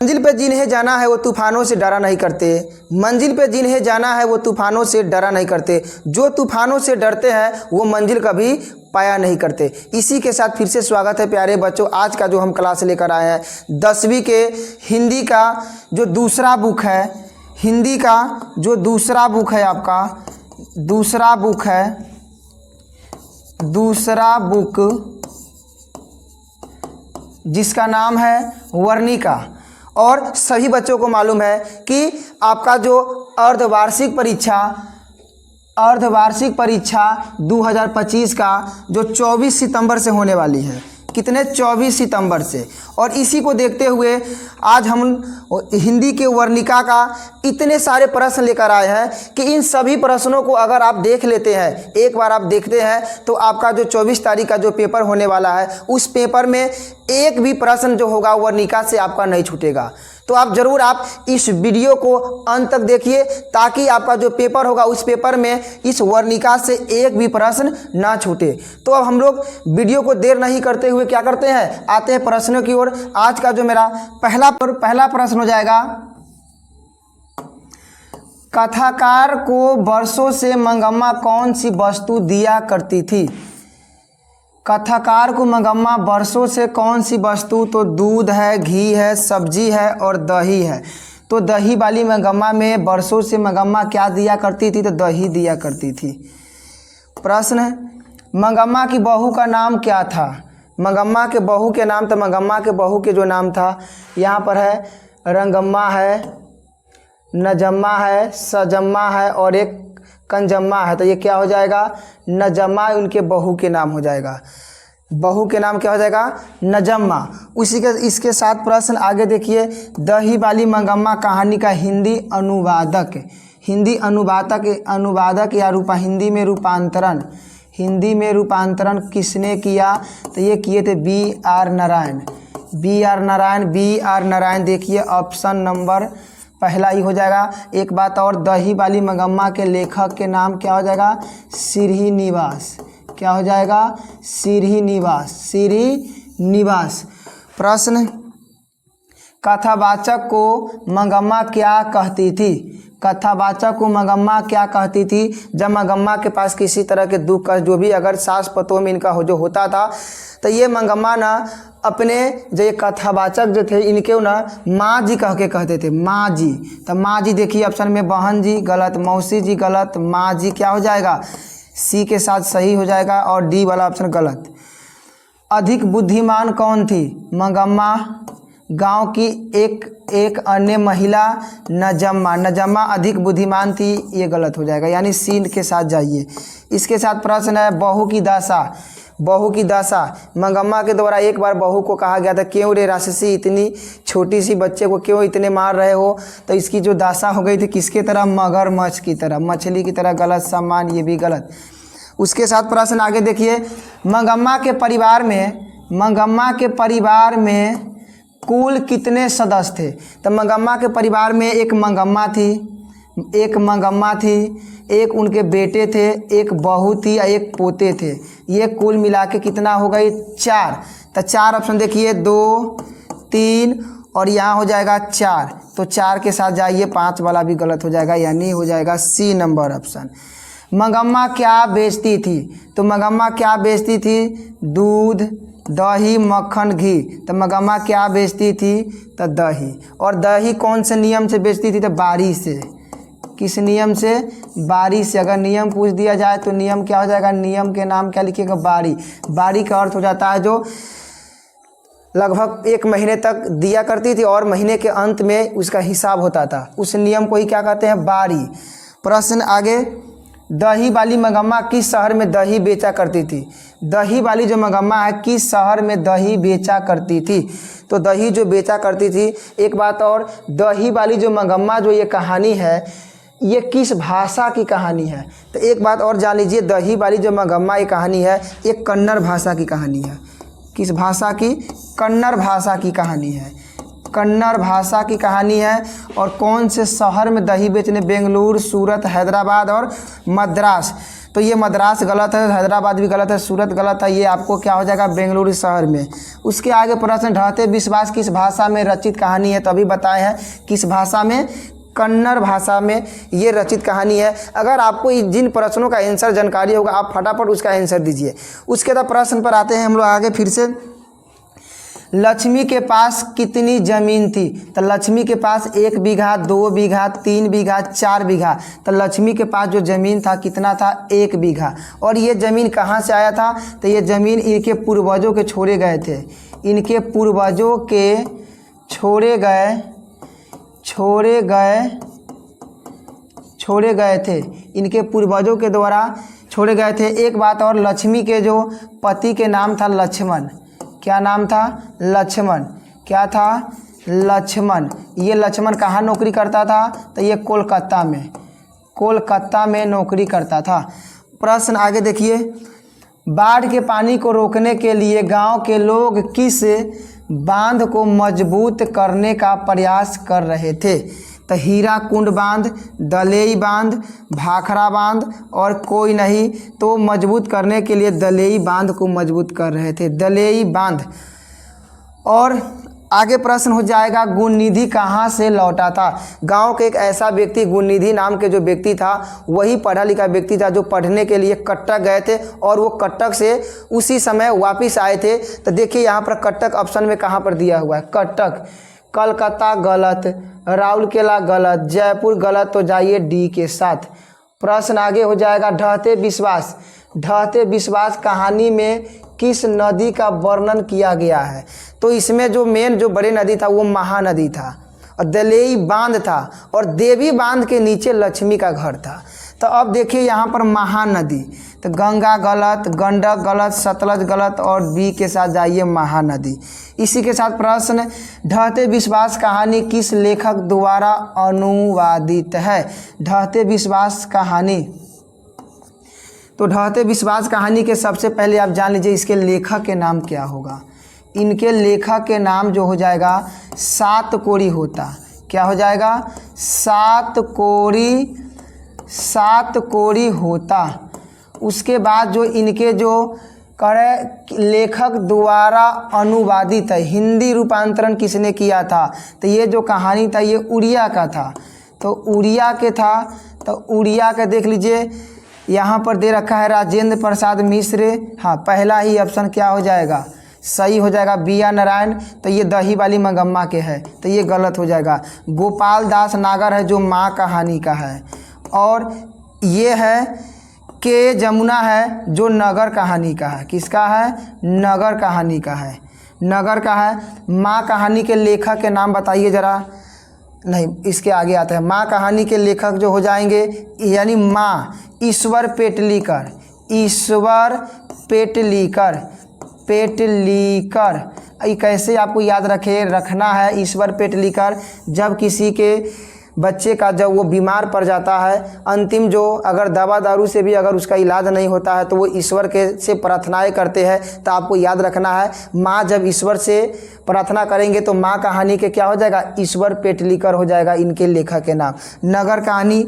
मंजिल पे जिन्हें जाना है वो तूफानों से डरा नहीं करते। मंजिल पे जिन्हें जाना है वो तूफानों से डरा नहीं करते। जो तूफानों से डरते हैं वो मंजिल कभी पाया नहीं करते। इसी के साथ फिर से स्वागत है प्यारे बच्चों। आज का जो हम क्लास लेकर आए हैं 10वीं के हिंदी का जो दूसरा बुक है, हिंदी का जो दूसरा बुक है आपका, दूसरा बुक जिसका नाम है वर्णिका। और सभी बच्चों को मालूम है कि आपका जो अर्धवार्षिक परीक्षा 2025 का जो 24 सितंबर से होने वाली है। कितने? 24 सितंबर से। और इसी को देखते हुए आज हम हिंदी के वर्णिका का इतने सारे प्रश्न लेकर आए हैं कि इन सभी प्रश्नों को अगर आप देख लेते हैं, एक बार आप देखते हैं, तो आपका जो 24 तारीख का जो पेपर होने वाला है उस पेपर में एक भी प्रश्न जो होगा वर्णिका से आपका नहीं छूटेगा। तो आप ज़रूर आप इस वीडियो को अंत तक देखिए ताकि आपका जो पेपर होगा उस पेपर में इस वर्णिका से एक भी प्रश्न ना छूटे। तो अब हम लोग वीडियो को देर नहीं करते हुए क्या करते हैं, आते हैं प्रश्नों की ओर। आज का जो मेरा पहला प्रश्न हो जाएगा, कथाकार को वर्षों से मंगम्मा कौन सी वस्तु दिया करती थी? कथाकार को मंगम्मा वर्षों से कौन सी वस्तु? तो दूध है, घी है, सब्जी है और दही है। तो दही वाली मंगम्मा में वर्षों से मंगम्मा क्या दिया करती थी? तो दही दिया करती थी। प्रश्न है, मंगम्मा की बहू का नाम क्या था? मंगम्मा के बहू के नाम, तो मंगम्मा के बहू के जो नाम था यहाँ पर है रंगम्मा है, नजम्मा है, सजम्मा है और एक कंजम्मा है। तो ये क्या हो जाएगा? नजम्मा उनके बहू के नाम हो जाएगा। बहू के नाम क्या हो जाएगा? नजम्मा। उसी के इसके साथ प्रश्न आगे देखिए, दही वाली मंगम्मा कहानी का हिंदी अनुवादक या हिंदी में रूपांतरण किसने किया? तो ये किए थे बी आर नारायण। देखिए ऑप्शन नंबर पहला ही हो जाएगा। एक बात और, दही वाली मंगम्मा के लेखक के नाम क्या हो जाएगा? सिरही निवास। क्या हो जाएगा? सिरही निवास। प्रश्न, कथावाचक को मंगम्मा क्या कहती थी? कथावाचक को मंगम्मा क्या कहती थी? जब मंगम्मा के पास किसी तरह के दुख का जो भी अगर सास पतों में इनका जो होता था, तो ये मंगम्मा ना अपने जो कथावाचक जो थे इनके ना माँ जी कह के कहते थे, माँ जी। तो माँ जी देखिए ऑप्शन में बहन जी गलत, मौसी जी गलत, माँ जी क्या हो जाएगा? सी के साथ सही हो जाएगा और डी वाला ऑप्शन गलत। अधिक बुद्धिमान कौन थी? मंगम्मा। गांव की एक अन्य महिला नजम्मा अधिक बुद्धिमान थी, ये गलत हो जाएगा, यानी सी के साथ जाइए। इसके साथ प्रश्न है, बहू की दशा मंगम्मा के द्वारा एक बार बहू को कहा गया था, क्यों रे राक्षसी इतनी छोटी सी बच्चे को क्यों इतने मार रहे हो? तो इसकी जो दशा हो गई थी किसके तरह? मगरमच्छ की तरह, मछली की तरह। गलत सम्मान, ये भी गलत। उसके साथ प्रश्न आगे देखिए, मंगम्मा के परिवार में कुल कितने सदस्य थे? तो मंगम्मा के परिवार में एक मंगम्मा थी, एक उनके बेटे थे, एक बहू थी और एक पोते थे। ये कुल मिला के कितना हो गई? 4। तो 4 ऑप्शन देखिए, 2, 3 और यहाँ हो जाएगा 4। तो 4 के साथ जाइए, 5 वाला भी गलत हो जाएगा, यानी हो जाएगा सी नंबर ऑप्शन। मंगम्मा क्या बेचती थी? तो मंगम्मा क्या बेचती थी? दूध, दही, मक्खन, घी। तो मंगम्मा क्या बेचती थी? तो दही। और दही कौन से नियम से बेचती थी? तो बारी से। किस नियम से? बारी से। अगर नियम पूछ दिया जाए तो नियम क्या हो जाएगा? नियम के नाम क्या लिखिएगा? बारी। बारी का अर्थ हो जाता है जो लगभग 1 महीने तक दिया करती थी और महीने के अंत में उसका हिसाब होता था, उस नियम को ही क्या कहते हैं? बारी। प्रश्न आगे, दही वाली मंगम्मा किस शहर में दही बेचा करती थी? दही वाली जो मंगम्मा है किस शहर में दही बेचा करती थी? तो दही जो बेचा करती थी। एक बात और, दही वाली जो मंगम्मा जो ये कहानी है ये किस भाषा की कहानी है? तो एक बात और जान लीजिए, दही वाली जो मंगम्मा ये कहानी है ये कन्नड़ भाषा की कहानी है। किस भाषा की? कन्नड़ भाषा की कहानी है। कन्नड़ भाषा की कहानी है। और कौन से शहर में दही बेचने? बेंगलुरु, सूरत, हैदराबाद और मद्रास। तो ये मद्रास गलत है, हैदराबाद भी गलत है, सूरत गलत है, ये आपको क्या हो जाएगा बेंगलुरु शहर में। उसके आगे प्रश्न, ढहते विश्वास किस भाषा में रचित कहानी है? तो अभी बताए हैं किस भाषा में, कन्नड़ भाषा में ये रचित कहानी है। अगर आपको जिन प्रश्नों का आंसर जानकारी होगा आप फटाफट उसका आंसर दीजिए। उसके बाद प्रश्न पर आते हैं हम लोग आगे फिर से। लक्ष्मी के पास कितनी ज़मीन थी? तो लक्ष्मी के पास 1 बीघा, 2 बीघा, 3 बीघा, 4 बीघा। तो लक्ष्मी के पास जो ज़मीन था कितना था? 1 बीघा। और ये ज़मीन कहाँ से आया था? तो ये ज़मीन इनके पूर्वजों के छोड़े गए थे, इनके पूर्वजों के छोड़े गए थे, इनके पूर्वजों के द्वारा छोड़े गए थे। एक बात और, लक्ष्मी के जो पति के नाम था लक्ष्मण। क्या नाम था? लक्ष्मण। क्या था? लक्ष्मण। ये लक्ष्मण कहाँ नौकरी करता था? तो ये कोलकाता में नौकरी करता था। प्रश्न आगे देखिए। बाढ़ के पानी को रोकने के लिए गांव के लोग किस बांध को मजबूत करने का प्रयास कर रहे थे? तो हीराकुंड बांध, दलेई बांध, भाखड़ा बांध और कोई नहीं। तो मजबूत करने के लिए दलेई बांध को मजबूत कर रहे थे, दलेई बांध। और आगे प्रश्न हो जाएगा, गुणनिधि कहाँ से लौटा था? गांव के एक ऐसा व्यक्ति, गुणनिधि नाम के जो व्यक्ति था, वही पढ़ा लिखा व्यक्ति था जो पढ़ने के लिए कटक गए थे और वो कटक से उसी समय वापस आए थे। तो देखिए यहाँ पर कटक ऑप्शन में कहाँ पर दिया हुआ है, कटक। कलकत्ता गलत, राउरकेला गलत, जयपुर गलत, तो जाइए डी के साथ। प्रश्न आगे हो जाएगा, ढहते विश्वास कहानी में किस नदी का वर्णन किया गया है? तो इसमें जो मेन जो बड़ी नदी था वो महानदी था और दलेई बांध था और देवी बांध के नीचे लक्ष्मी का घर था। तो अब देखिए यहाँ पर महानदी, तो गंगा गलत, गंडक गलत, सतलज गलत और बी के साथ जाइए महानदी। इसी के साथ प्रश्न, ढहते विश्वास कहानी किस लेखक द्वारा अनुवादित है? ढहते विश्वास कहानी, तो ढहते विश्वास कहानी के सबसे पहले आप जान लीजिए इसके लेखक के नाम क्या होगा। इनके लेखक के नाम जो हो जाएगा सातकोड़ी होता। क्या हो जाएगा? सातकोड़ी होता। उसके बाद जो इनके जो लेखक द्वारा अनुवादित है, हिंदी रूपांतरण किसने किया था? तो ये जो कहानी था ये उड़िया का था। तो उड़िया के था, तो उड़िया का देख लीजिए यहाँ पर दे रखा है राजेंद्र प्रसाद मिश्र। हाँ, पहला ही ऑप्शन क्या हो जाएगा? सही हो जाएगा बी आर नारायण। तो ये दही वाली मंगम्मा के है, तो ये गलत हो जाएगा। गोपाल दास नागर है जो माँ कहानी का है। और ये है के जमुना है जो नगर कहानी का है। किसका है? नगर कहानी का है, नगर का है। माँ कहानी के लेखक के नाम बताइए ज़रा। नहीं, इसके आगे आता है। माँ कहानी के लेखक जो हो जाएंगे यानी माँ ईश्वर पेटलीकर, ईश्वर पेटलीकर, पेटलीकर। ये कैसे आपको याद रखना है? ईश्वर पेटलीकर, जब किसी के बच्चे का जब वो बीमार पड़ जाता है, अंतिम जो अगर दवा दारू से भी अगर उसका इलाज नहीं होता है तो वो ईश्वर के से प्रार्थनाएं करते हैं। तो आपको याद रखना है, माँ जब ईश्वर से प्रार्थना करेंगे तो माँ कहानी के क्या हो जाएगा? ईश्वर पेटलीकर हो जाएगा इनके लेखक के नाम। नगर कहानी,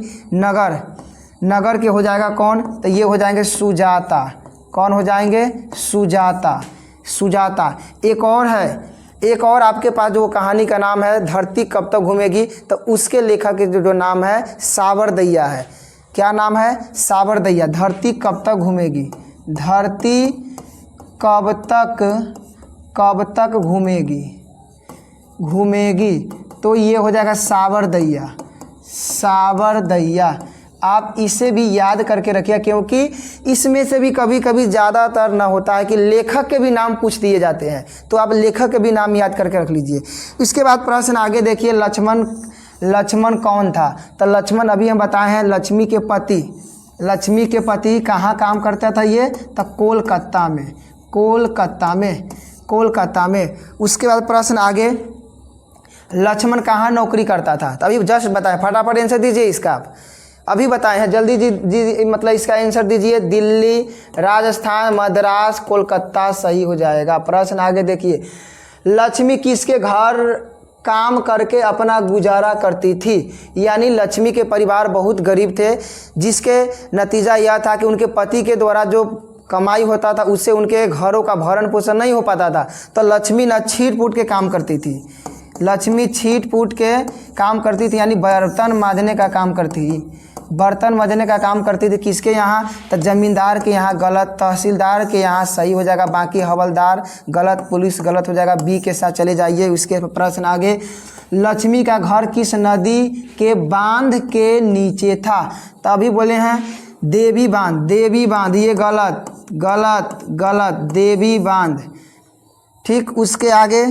नगर के हो जाएगा कौन? तो ये हो जाएंगे सुजाता। कौन हो जाएंगे? सुजाता। एक और है, एक और आपके पास जो कहानी का नाम है धरती कब तक घूमेगी, तो उसके लेखक के जो नाम है सावरदैया है। क्या नाम है? सावरदैया। धरती कब तक घूमेगी, धरती कब तक घूमेगी, तो ये हो जाएगा सावरदैया। आप इसे भी याद करके रखिए क्योंकि इसमें से भी कभी कभी ज़्यादातर ना होता है कि लेखक के भी नाम पूछ दिए जाते हैं, तो आप लेखक के भी नाम याद करके रख लीजिए। इसके बाद प्रश्न आगे देखिए, लक्ष्मण कौन था? तो लक्ष्मण अभी हम बताए हैं लक्ष्मी के पति कहाँ काम करता था ये? तो कोलकाता में। उसके बाद प्रश्न आगे, लक्ष्मण कहाँ नौकरी करता था? तो अभी जस्ट बताएं, फटाफट आंसर दीजिए इसका। आप अभी बताए हैं, जल्दी जी मतलब इसका आंसर दीजिए। दिल्ली, राजस्थान, मद्रास, कोलकाता सही हो जाएगा। प्रश्न आगे देखिए, लक्ष्मी किसके घर काम करके अपना गुजारा करती थी। यानी लक्ष्मी के परिवार बहुत गरीब थे, जिसके नतीजा यह था कि उनके पति के द्वारा जो कमाई होता था उससे उनके घरों का भरण पोषण नहीं हो पाता था। तो लक्ष्मी न छीट फूट के काम करती थी। लक्ष्मी छीट फूट के काम करती थी, यानी बर्तन मांजने का काम करती थी। बर्तन मांजने का काम करती थी किसके यहाँ? तो जमींदार के यहाँ गलत, तहसीलदार के यहाँ सही हो जाएगा, बाकी हवलदार गलत, पुलिस गलत हो जाएगा। बी के साथ चले जाइए। उसके प्रश्न आगे, लक्ष्मी का घर किस नदी के बांध के नीचे था? तो अभी बोले हैं देवी बांध, देवी बांध, ये गलत गलत गलत, देवी बांध। ठीक, उसके आगे,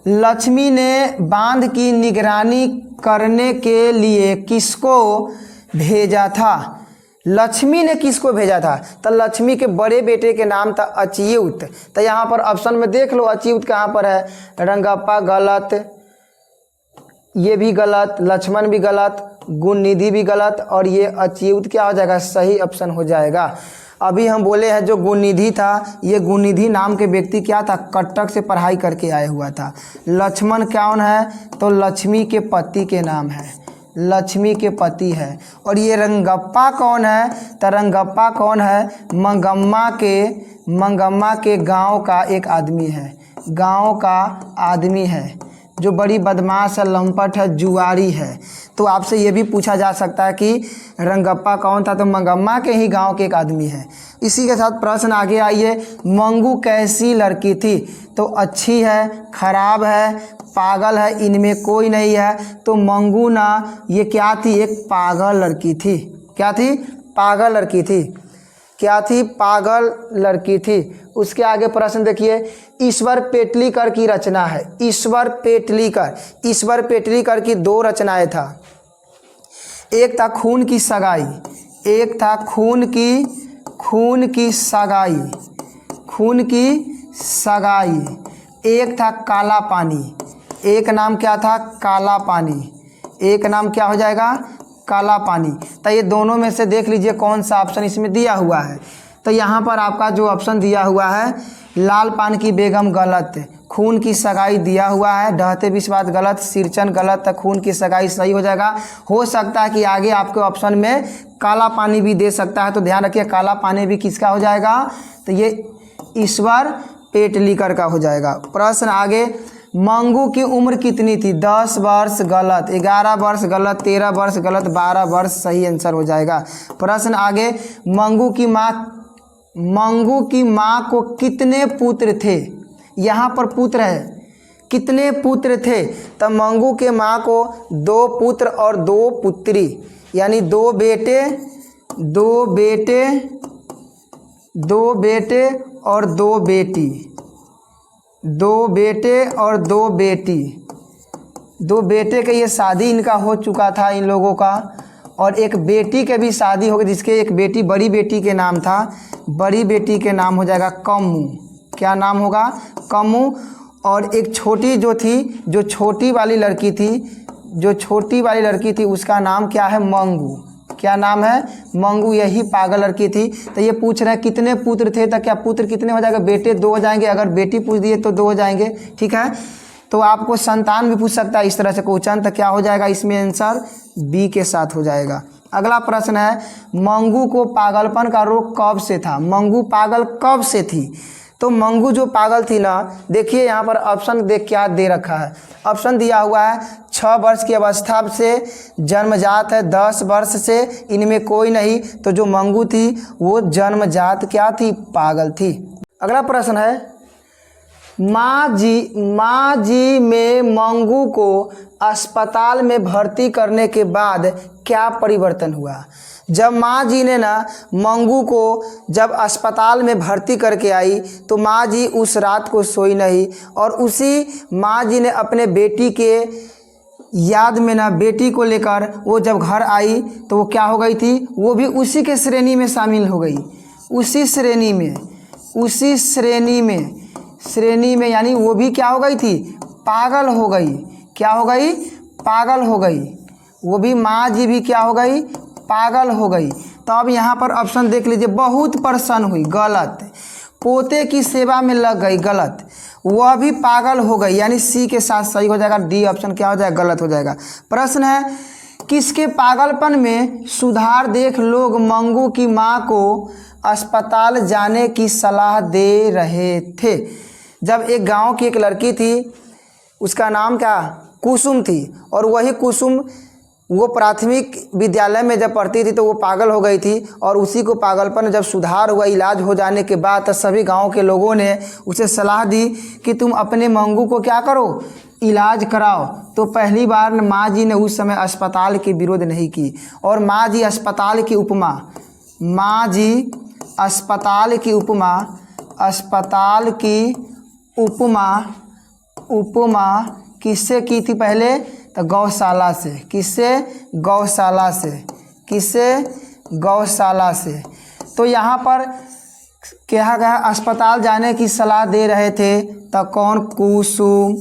लक्ष्मी ने बांध की निगरानी करने के लिए किसको भेजा था? लक्ष्मी ने किसको भेजा था? तो लक्ष्मी के बड़े बेटे के नाम था अच्युत। तो यहाँ पर ऑप्शन में देख लो अच्युत कहाँ पर है? रंगप्पा गलत, ये भी गलत, लक्ष्मण भी गलत, गुणनिधि भी गलत, और ये अच्युत क्या हो जाएगा? सही ऑप्शन हो जाएगा। अभी हम बोले हैं जो गुणनिधि था, ये गुणनिधि नाम के व्यक्ति क्या था? कटक से पढ़ाई करके आया हुआ था। लक्ष्मण कौन है? तो लक्ष्मी के पति के नाम है, लक्ष्मी के पति है। और ये रंगप्पा कौन है? तो रंगप्पा कौन है? मंगम्मा के गांव का एक आदमी है, गांव का आदमी है जो बड़ी बदमाश है, लंपट है, जुआरी है। तो आपसे ये भी पूछा जा सकता है कि रंगप्पा कौन था? तो मंगम्मा के ही गांव के एक आदमी है। इसी के साथ प्रश्न आगे आइए, मंगू कैसी लड़की थी? तो अच्छी है, खराब है, पागल है, इनमें कोई नहीं है। तो मंगू ना ये क्या थी? एक पागल लड़की थी। क्या थी? पागल लड़की थी। क्या थी? पागल लड़की थी। उसके आगे प्रश्न देखिए, ईश्वर पेटलीकर की रचना है। ईश्वर पेटलीकर की दो रचनाएं था। एक था खून की सगाई, एक था खून की सगाई, एक था काला पानी। एक नाम क्या था? काला पानी। एक नाम क्या हो जाएगा? काला पानी। तो ये दोनों में से देख लीजिए कौन सा ऑप्शन इसमें दिया हुआ है। तो यहाँ पर आपका जो ऑप्शन दिया हुआ है, लाल पान की बेगम गलत, खून की सगाई दिया हुआ है, ढहते विश्वास गलत, सिरचन गलत, तो खून की सगाई सही हो जाएगा। हो सकता है कि आगे आपके ऑप्शन में काला पानी भी दे सकता है, तो ध्यान रखिए काला पानी भी किसका हो जाएगा? तो ये ईश्वर पेटलीकर का हो जाएगा। प्रश्न आगे, मंगू की उम्र कितनी थी? 10 वर्ष गलत, 11 वर्ष गलत, 13 वर्ष गलत, 12 वर्ष सही आंसर हो जाएगा। प्रश्न आगे, मंगू की माँ को कितने पुत्र थे? यहाँ पर पुत्र है, कितने पुत्र थे? तब मंगू के माँ को 2 पुत्र और 2 पुत्री, यानी 2 बेटे और 2 बेटी, 2 बेटे और 2 बेटी। 2 बेटे के ये शादी इनका हो चुका था इन लोगों का, और एक बेटी के भी शादी हो गई, जिसके एक बेटी, बड़ी बेटी के नाम था, बड़ी बेटी के नाम हो जाएगा कम्मू। क्या नाम होगा? कम्मू। और एक छोटी जो थी, जो छोटी वाली लड़की थी उसका नाम क्या है? मंगू। क्या नाम है? मंगू। यही पागल लड़की थी। तो ये पूछ रहे हैं कितने पुत्र थे, तो क्या पुत्र कितने हो जाएगा? बेटे 2 हो जाएंगे, अगर बेटी पूछ दिए तो 2 हो जाएंगे। ठीक है, तो आपको संतान भी पूछ सकता है इस तरह से क्वेश्चन, तो क्या हो जाएगा इसमें आंसर? बी के साथ हो जाएगा। अगला प्रश्न है, मंगू को पागलपन का रोग कब से था? मंगू पागल कब से थी? तो मंगू जो पागल थी ना, देखिए यहाँ पर ऑप्शन देख क्या दे रखा है। ऑप्शन दिया हुआ है 6 वर्ष की अवस्था से जन्मजात है, 10 वर्ष से, इनमें कोई नहीं। तो जो मंगू थी वो जन्मजात क्या थी? पागल थी। अगला प्रश्न है, माँ जी में मंगू को अस्पताल में भर्ती करने के बाद क्या परिवर्तन हुआ? जब माँ जी ने ना मंगू को जब अस्पताल में भर्ती करके आई, तो माँ जी उस रात को सोई नहीं, और उसी माँ जी ने अपने बेटी के याद में ना बेटी को लेकर वो जब घर आई तो वो क्या हो गई थी? वो भी उसी के श्रेणी में शामिल हो गई, उसी श्रेणी में, यानी वो भी क्या हो गई थी? पागल हो गई। क्या हो गई? पागल हो गई। वो भी माँ जी भी क्या हो गई? पागल हो गई। तो अब यहाँ पर ऑप्शन देख लीजिए, बहुत प्रसन्न हुई, गलत। पोते की सेवा में लग गई, गलत। वह भी पागल हो गई, यानी सी के साथ सही हो जाएगा, डी ऑप्शन क्या हो जाएगा, गलत हो जाएगा। प्रश्न है किसके पागलपन में सुधार देख लोग मंगू की मां को अस्पताल जाने की सलाह दे रहे थे। जब एक गांव की एक लड़की थी, उसका नाम क्या कुसुम थी, और वही कुसुम वो प्राथमिक विद्यालय में जब पढ़ती थी तो वो पागल हो गई थी, और उसी को पागलपन जब सुधार हुआ, इलाज हो जाने के बाद, तो सभी गांव के लोगों ने उसे सलाह दी कि तुम अपने मंगू को क्या करो, इलाज कराओ। तो पहली बार माँ जी ने उस समय अस्पताल की विरोध नहीं की, और माँ जी अस्पताल की उपमा, माँ जी अस्पताल की उपमा, अस्पताल की उपमा किससे की थी पहले, तो गौशाला से। किससे, गौशाला से। किससे, गौशाला से। तो यहाँ पर कहा गया अस्पताल जाने की सलाह दे रहे थे, तो कौन, कुसुम,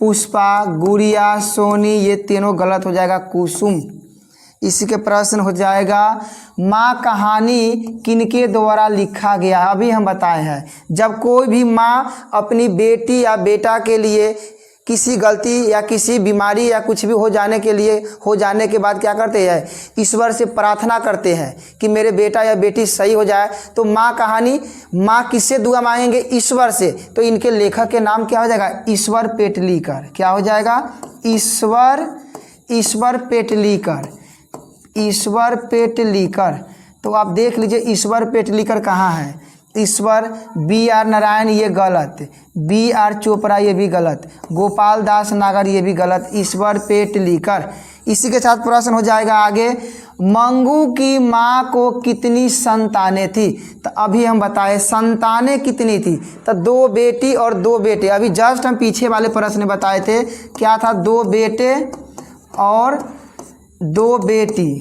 पुष्पा, गुड़िया, सोनी, ये तीनों गलत हो जाएगा, कुसुम। इसी के प्रश्न हो जाएगा माँ कहानी किनके द्वारा लिखा गया। अभी हम बताए हैं जब कोई भी माँ अपनी बेटी या बेटा के लिए किसी गलती या किसी बीमारी या कुछ भी हो जाने के बाद क्या करते हैं, ईश्वर से प्रार्थना करते हैं कि मेरे बेटा या बेटी सही हो जाए, तो माँ कहानी, माँ किससे दुआ मांगेंगे, ईश्वर से। तो इनके लेखक के नाम क्या हो जाएगा, ईश्वर पेटलीकर। क्या हो जाएगा, ईश्वर पेटलीकर, ईश्वर पेटलीकर। तो आप देख लीजिए ईश्वर पेटलीकर कहाँ है, ईश्वर, बी आर नारायण ये गलत, बी आर चोपड़ा ये भी गलत, गोपाल दास नागर ये भी गलत, ईश्वर पेटलीकर। इसी के साथ प्रश्न हो जाएगा आगे, मंगू की माँ को कितनी संतानें थी। तो अभी हम बताए संतानें कितनी थी, तो 2 बेटी और 2 बेटे। अभी जस्ट हम पीछे वाले प्रश्न बताए थे, क्या था, 2 बेटे और 2 बेटी,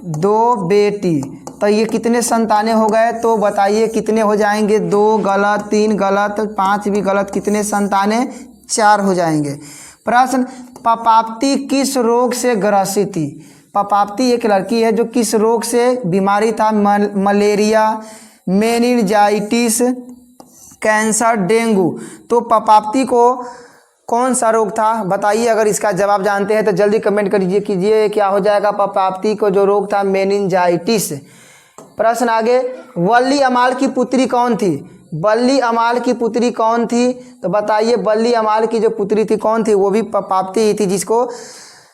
2 बेटी। तो ये कितने संतानें हो गए, तो बताइए कितने हो जाएंगे, 2 गलत, 3 गलत, 5 भी गलत, कितने संतानें, 4 हो जाएंगे। प्रश्न, पपाप्ती किस रोग से ग्रसित थी। पपाप्ती एक लड़की है जो किस रोग से बीमारी था, मलेरिया, मेनिनजाइटिस, कैंसर, डेंगू। तो पपाप्ती को कौन सा रोग था बताइए। अगर इसका जवाब जानते हैं तो जल्दी कमेंट कीजिए क्या हो जाएगा, पपाप्ती को जो रोग था मेनिनजाइटिस। प्रश्न आगे, वल्ली अमाल की पुत्री कौन थी। बल्ली अमाल की पुत्री कौन थी, तो बताइए बल्ली अमाल की जो पुत्री थी कौन थी, वो भी पपाप्ती ही थी, जिसको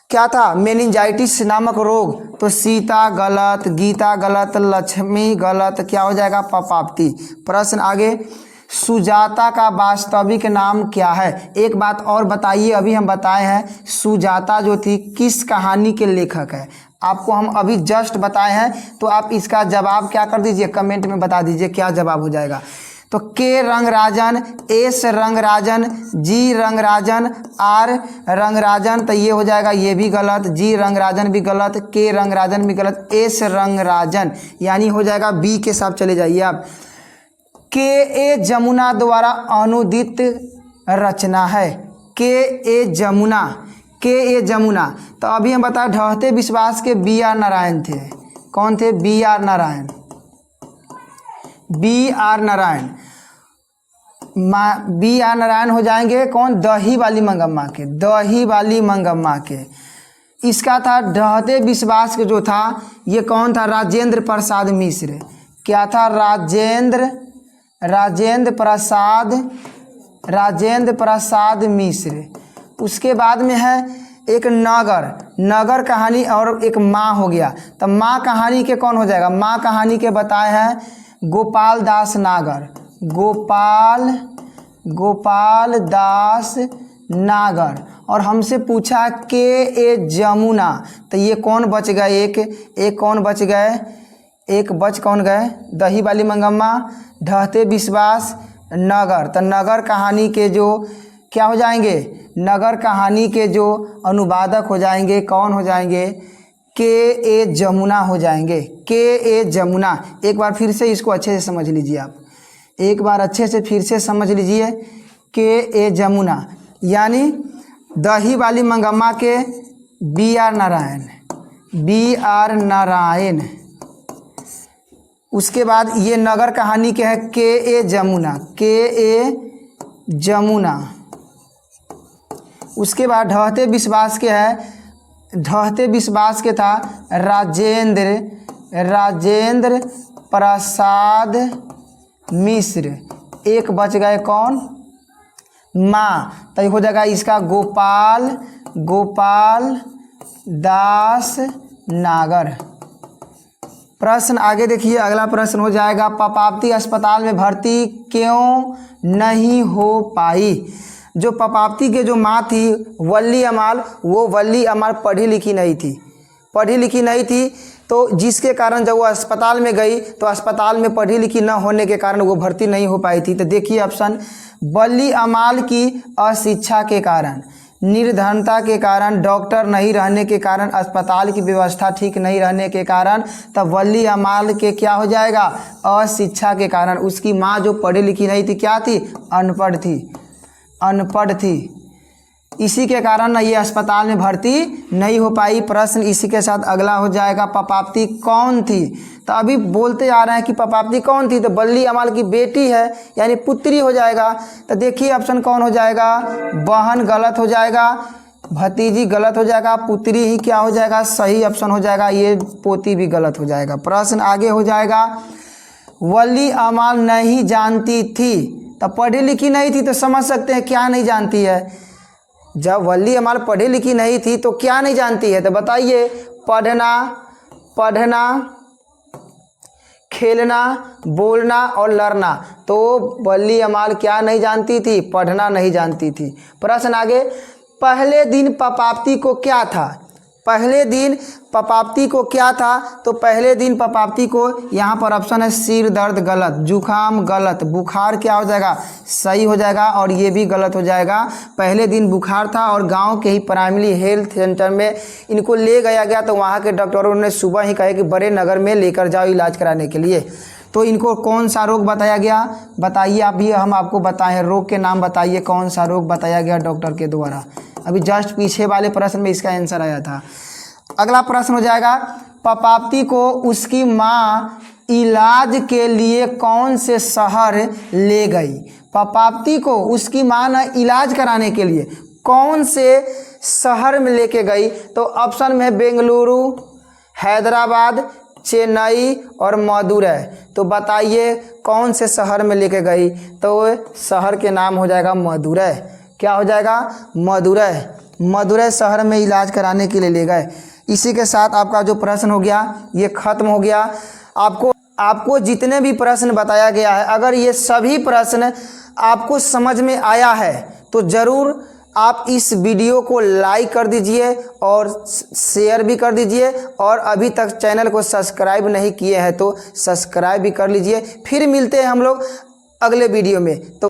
क्या था, मेनिनजाइटिस नामक रोग। तो सीता गलत, गीता गलत, लक्ष्मी गलत, क्या हो जाएगा, पपाप्ती। प्रश्न आगे, सुजाता का वास्तविक नाम क्या है। एक बात और बताइए, अभी हम बताए हैं सुजाता जो थी किस कहानी के लेखक है, आपको हम अभी जस्ट बताए हैं। तो आप इसका जवाब क्या कर दीजिए, कमेंट में बता दीजिए क्या जवाब हो जाएगा। तो K Rangarajan, S Rangarajan, G Rangarajan, R Rangarajan, तो ये हो जाएगा, ये भी गलत, जी रंगराजन भी गलत, के रंगराजन भी गलत, एस रंगराजन, यानी हो जाएगा बी के साथ चले जाइए आप। के ए जमुना द्वारा अनुदित रचना है, के ए जमुना, के ए जमुना। तो अभी हम बताएं ढहते विश्वास के बी आर नारायण थे, कौन थे, B R Narayan, B R Narayan, B R Narayan हो जाएंगे कौन, दही वाली मंगम्मा के, दही वाली मंगम्मा के। इसका था ढहते विश्वास के जो था ये कौन था, राजेंद्र प्रसाद मिश्र। क्या था, राजेंद्र प्रसाद मिश्र। उसके बाद में है एक नगर कहानी और एक माँ हो गया। तो माँ कहानी के कौन हो जाएगा, माँ कहानी के बताए हैं गोपाल दास नागर, गोपाल दास नागर। और हमसे पूछा के ए जमुना, तो ये कौन बच गए, एक कौन बच गए, एक बच कौन गए, दही वाली मंगम्मा, ढहते विश्वास, नगर। तो नगर कहानी के जो क्या हो जाएंगे, नगर कहानी के जो अनुवादक हो जाएंगे कौन हो जाएंगे, के ए जमुना हो जाएंगे, के ए जमुना। एक बार फिर से इसको अच्छे से समझ लीजिए आप, एक बार अच्छे से फिर से समझ लीजिए, के ए जमुना यानी दही वाली मंगम्मा के बी आर नारायण। उसके बाद ये नगर कहानी के है के ए जमुना, के ए जमुना। उसके बाद ढहते विश्वास के है, ढहते विश्वास के था राजेंद्र प्रसाद मिश्र। एक बच गए कौन? माँ। तो हो जाएगा इसका गोपाल दास नागर। प्रश्न आगे देखिए, अगला प्रश्न हो जाएगा पपाप्ती अस्पताल में भर्ती क्यों नहीं हो पाई? जो पपाप्ती के जो माँ थी वल्ली अमाल, वो वल्ली अमाल पढ़ी लिखी नहीं थी, तो जिसके कारण जब वो अस्पताल में गई तो अस्पताल में पढ़ी लिखी न होने के कारण वो भर्ती नहीं हो पाई थी। तो देखिए ऑप्शन, वल्ली अमाल की अशिक्षा के कारण, निर्धनता के कारण, डॉक्टर नहीं रहने के कारण, अस्पताल की व्यवस्था ठीक नहीं रहने के कारण, तब वल्ली अमाल के क्या हो जाएगा? अशिक्षा के कारण। उसकी माँ जो पढ़ी लिखी नहीं थी, क्या थी? अनपढ़ थी। इसी के कारण ना ये अस्पताल में भर्ती नहीं हो पाई। प्रश्न इसी के साथ अगला हो जाएगा पपाप्ती कौन थी? तो अभी बोलते आ रहे हैं कि पपाप्ती कौन थी, तो वल्ली अमाल की बेटी है यानी पुत्री हो जाएगा। तो देखिए ऑप्शन कौन हो जाएगा? बहन गलत हो जाएगा, भतीजी गलत हो जाएगा, पुत्री ही क्या हो जाएगा? सही ऑप्शन हो जाएगा, ये पोती भी गलत हो जाएगा। प्रश्न आगे हो जाएगा, वल्ली अमाल नहीं जानती थी, तो पढ़ी लिखी नहीं थी तो समझ सकते हैं क्या नहीं जानती है। जब वल्ली अमाल पढ़ी लिखी नहीं थी तो क्या नहीं जानती है? तो बताइए, पढ़ना, खेलना, बोलना और लड़ना। तो वल्ली अमाल क्या नहीं जानती थी? पढ़ना नहीं जानती थी। प्रश्न आगे, पहले दिन पपाप्ती को क्या था? पहले दिन पपाप्ती को क्या था? तो पहले दिन पपाप्ती को यहाँ पर ऑप्शन है सिर दर्द गलत, जुखाम गलत, बुखार क्या हो जाएगा? सही हो जाएगा, और ये भी गलत हो जाएगा। पहले दिन बुखार था और गांव के ही प्राइमरी हेल्थ सेंटर में इनको ले गया तो वहाँ के डॉक्टरों ने सुबह ही कहे कि बड़े नगर में लेकर जाओ इलाज कराने के लिए। तो इनको कौन सा रोग बताया गया? बताइए, अभी हम आपको बताएं, रोग के नाम बताइए, कौन सा रोग बताया गया डॉक्टर के द्वारा? अभी जस्ट पीछे वाले प्रश्न में इसका आंसर आया था। अगला प्रश्न हो जाएगा, पपाप्ती को उसकी माँ इलाज के लिए कौन से शहर ले गई? पपाप्ती को उसकी माँ ने इलाज कराने के लिए कौन से शहर में लेके गई? तो ऑप्शन में बेंगलुरु, हैदराबाद, चेन्नई और मदुरै। तो बताइए कौन से शहर में लेके गई? तो शहर के नाम हो जाएगा मदुरै। क्या हो जाएगा? मदुरै शहर में इलाज कराने के लिए ले गए। इसी के साथ आपका जो प्रश्न हो गया ये खत्म हो गया। आपको जितने भी प्रश्न बताया गया है, अगर ये सभी प्रश्न आपको समझ में आया है तो ज़रूर आप इस वीडियो को लाइक कर दीजिए और शेयर भी कर दीजिए, और अभी तक चैनल को सब्सक्राइब नहीं किए हैं तो सब्सक्राइब भी कर लीजिए। फिर मिलते हैं हम लोग अगले वीडियो में। तो